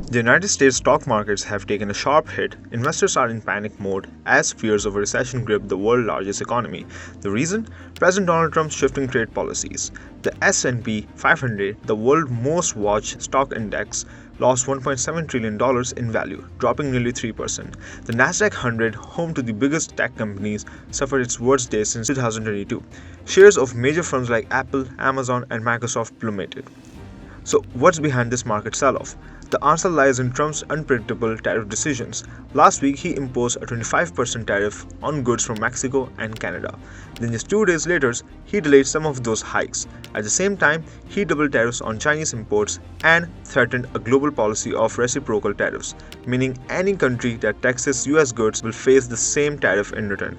The United States stock markets have taken a sharp hit. Investors are in panic mode as fears of a recession grip the world's largest economy. The reason? President Donald Trump's shifting trade policies. The S&P 500, the world's most watched stock index, lost $1.7 trillion in value, dropping nearly 3%. The Nasdaq 100, home to the biggest tech companies, suffered its worst day since 2022. Shares of major firms like Apple, Amazon, and Microsoft plummeted. So, what's behind this market sell-off? The answer lies in Trump's unpredictable tariff decisions. Last week, he imposed a 25% tariff on goods from Mexico and Canada. Then, just 2 days later, he delayed some of those hikes. At the same time, he doubled tariffs on Chinese imports and threatened a global policy of reciprocal tariffs, meaning any country that taxes US goods will face the same tariff in return.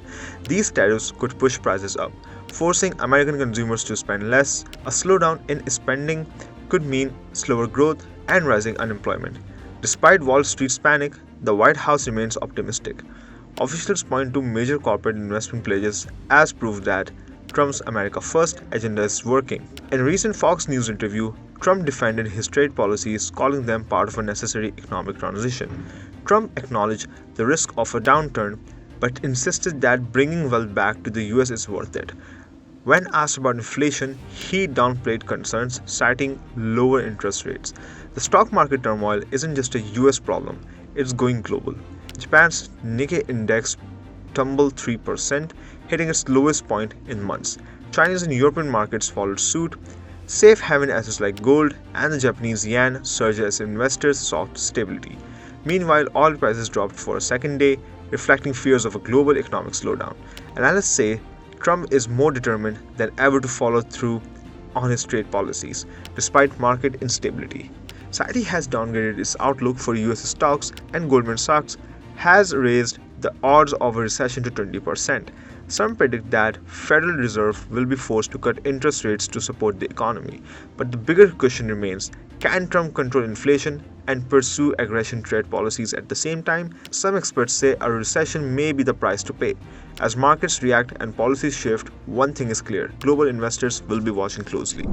These tariffs could push prices up, forcing American consumers to spend less. A slowdown in spending could mean slower growth and rising unemployment. Despite Wall Street's panic, the White House remains optimistic. Officials point to major corporate investment pledges as proof that Trump's America First agenda is working. In a recent Fox News interview, Trump defended his trade policies, calling them part of a necessary economic transition. Trump acknowledged the risk of a downturn, but insisted that bringing wealth back to the US is worth it. When asked about inflation, he downplayed concerns, citing lower interest rates. The stock market turmoil isn't just a US problem, it's going global. Japan's Nikkei index tumbled 3%, hitting its lowest point in months. Chinese and European markets followed suit. Safe haven assets like gold and the Japanese yen surged as investors sought stability. Meanwhile, oil prices dropped for a second day, reflecting fears of a global economic slowdown. Analysts say Trump is more determined than ever to follow through on his trade policies, despite market instability. Citi has downgraded its outlook for US stocks, and Goldman Sachs has raised the odds of a recession to 20%. Some predict that Federal Reserve will be forced to cut interest rates to support the economy. But the bigger question remains, can Trump control inflation and pursue aggressive trade policies at the same time? Some experts say a recession may be the price to pay. As markets react and policies shift, one thing is clear: global investors will be watching closely.